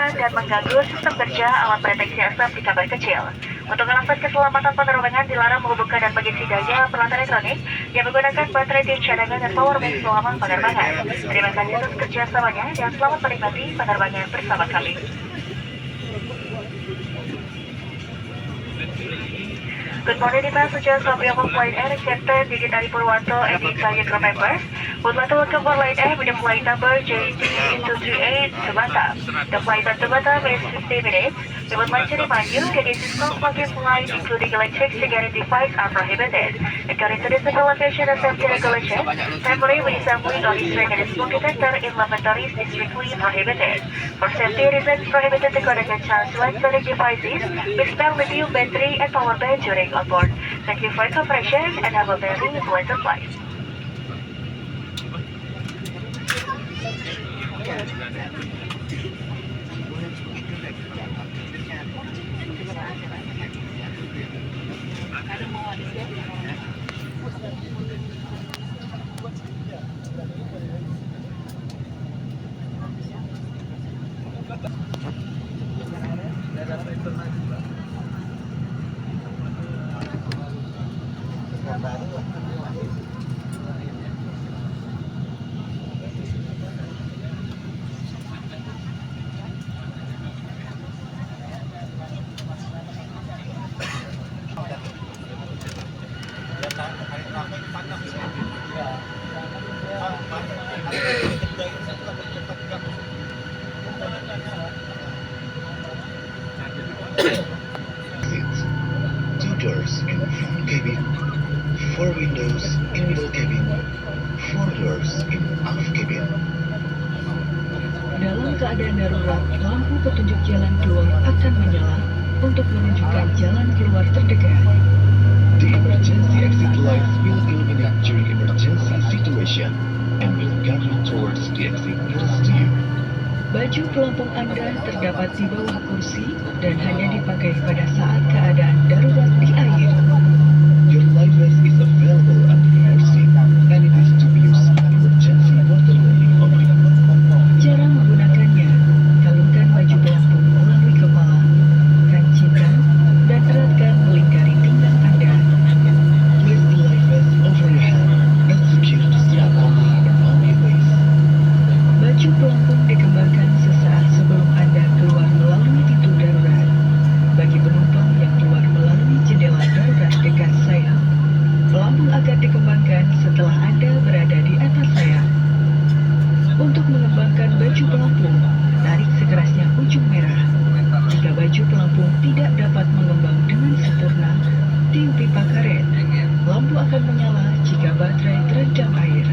mematikan dan mengganggu sistem kerja alat pendeteksi asap di kabel kecil. Untuk alasan keselamatan penerbangan dilarang menghubungkan dan mengisi daya peralatan elektronik yang menggunakan baterai di cadangan dan power bank selama penerbangan. Terima kasih atas kerjasamanya dan selamat menikmati penerbangan bersama kami. Good morning, passengers of Yamaha Flight Air Captain Digitali Purwanto and the entire crew members. Would like to welcome Flight Air with the flight number JT238 to Batam. The flight to Batam is 50 minutes. We would like to remind you that this is non-smoking flight, including electric cigarette device, are prohibited. According to the civil aviation and safety regulation, temporary reassembling or destroying a smoke detector in lavatories is strictly prohibited. For safety reasons, prohibited to connect and charge electronic devices with spare lithium battery and power bank during on board. Thank you for your cooperation and have a very pleasant flight. Two doors in front cabin, four windows in middle cabin, four doors in aft cabin. Dalam keadaan darurat, lampu petunjuk jalan keluar akan menyala untuk menunjukkan jalan keluar terdekat. The emergency exit lights will illuminate during emergency situation and will guide you towards the exit nearest to you. Baju pelampung Anda terdapat di bawah kursi dan hanya dipakai pada saat keadaan darurat di air. Your life vest is available under your seat and it is to be used for emergency water landing only. Cara menggunakannya, kalungkan baju pelampung melalui kepala, kancingkan, dan eratkan melingkari pinggang Anda. Place the life vest over your head and secure the strap only around your waist. Baju pelampung dikembangkan sesaat sebelum Anda keluar melalui pintu darurat. Bagi penumpang yang keluar melalui jendela darurat dekat sayap, pelampung akan dikembangkan setelah Anda berada di atas sayap. Untuk mengembangkan baju pelampung, tarik sekerasnya ujung merah. Jika baju pelampung tidak dapat mengembang dengan sempurna, tiup pipa karet. Lampu akan menyala jika baterai terendam air.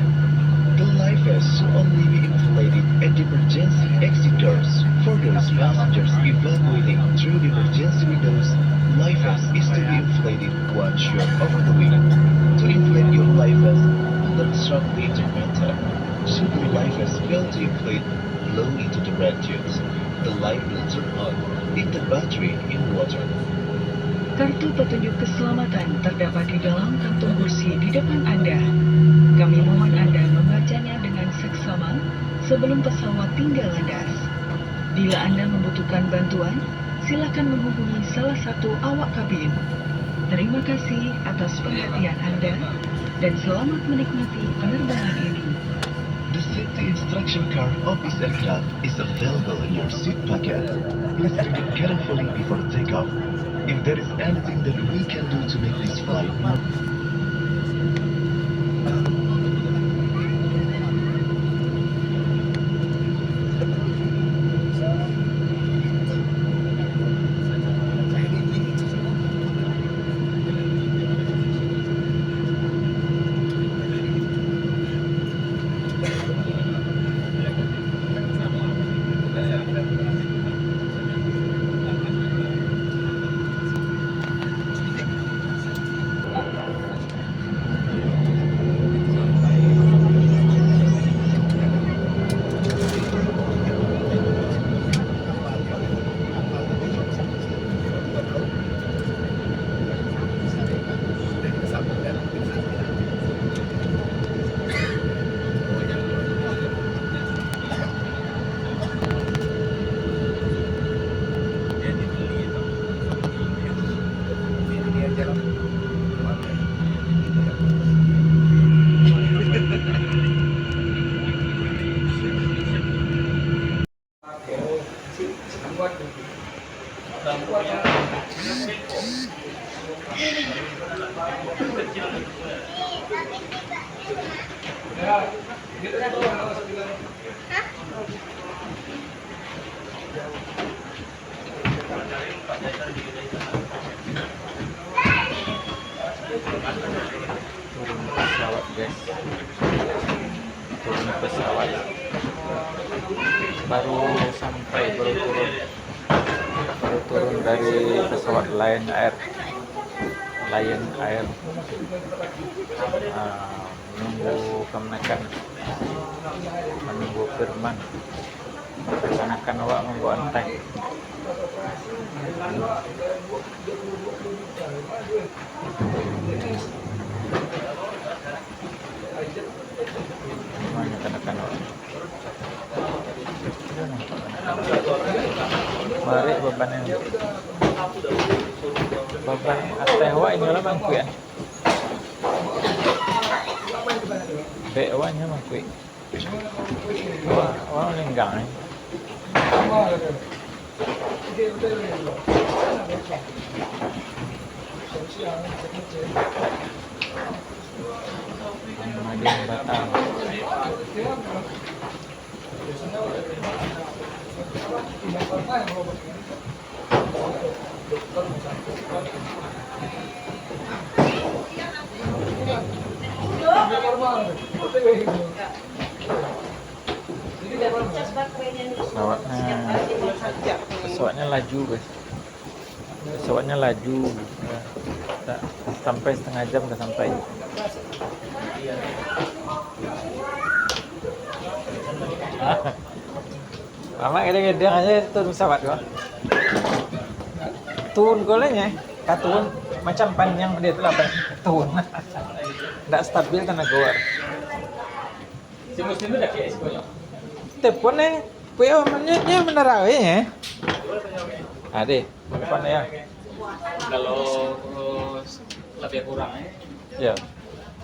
The life vest should only be inflated at the emergency exit doors. For those passengers evacuating through the emergency windows, life vest is to be inflated once you are over the wing. To inflate your life vest, uninstruct the interpreter. Should your life vest fail to inflate, blow into the red tubes. The light will turn on if the battery in water. Kartu petunjuk keselamatan terdapat di dalam kantung kursi di depan Anda. Kami mohon Anda membacanya dengan seksama sebelum pesawat tinggal landas. Bila Anda membutuhkan bantuan, silakan menghubungi salah satu awak kabin. Terima kasih atas perhatian Anda dan selamat menikmati penerbangan ini. The safety instruction card of this aircraft is available in your seat pocket. Please read it carefully before takeoff. If there is anything that we can do to make this flight more Turun pesawat guys, turun pesawat, baru sampai, baru turun dari pesawat Lion Air. Menunggu kemenakan, menunggu Firman, kemenakan awak membawa antai. Mana kemenakan awak? Mari beban antai awak ini lah bangku ya. Be awaknya bangku. Wah lenggang. Madin Batam. Pesawatnya laju guys, pesawatnya laju, tak sampai setengah jam udah sampai. Mama kadang-kadang aja turun pesawat kok. Turun golenya, katun macam panjang dia tu lah turun. Tidak stabil tanah goar. Si muslim tu dah kaya sekolah. Telepon punya namanya menarawih ya. Ada, telepon ya. Kalau lebih kurang Ya.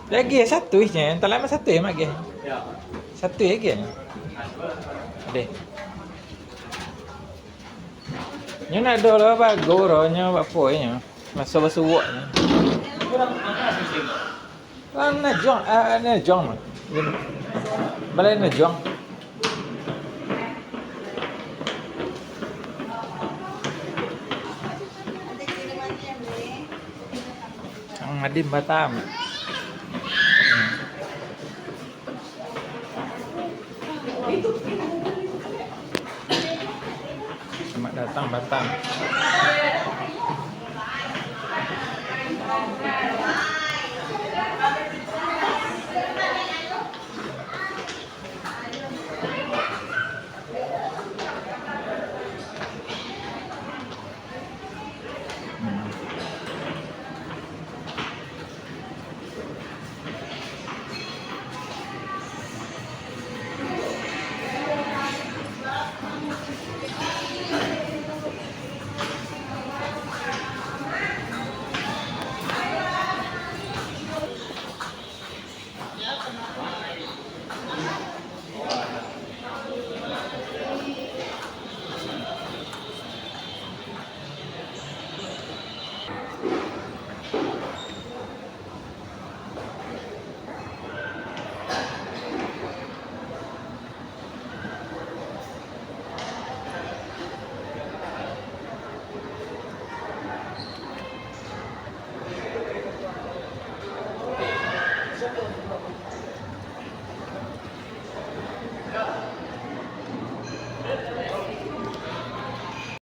Lagi satu nya, entah lama satu ya mak ya. Satu ya ke? Ada. Nya nak ada lah apa goronya apa poinnya. Masa basuaknya. Kan najong, najong mah. Balai najong. Madin Batam. Selamat datang Batam.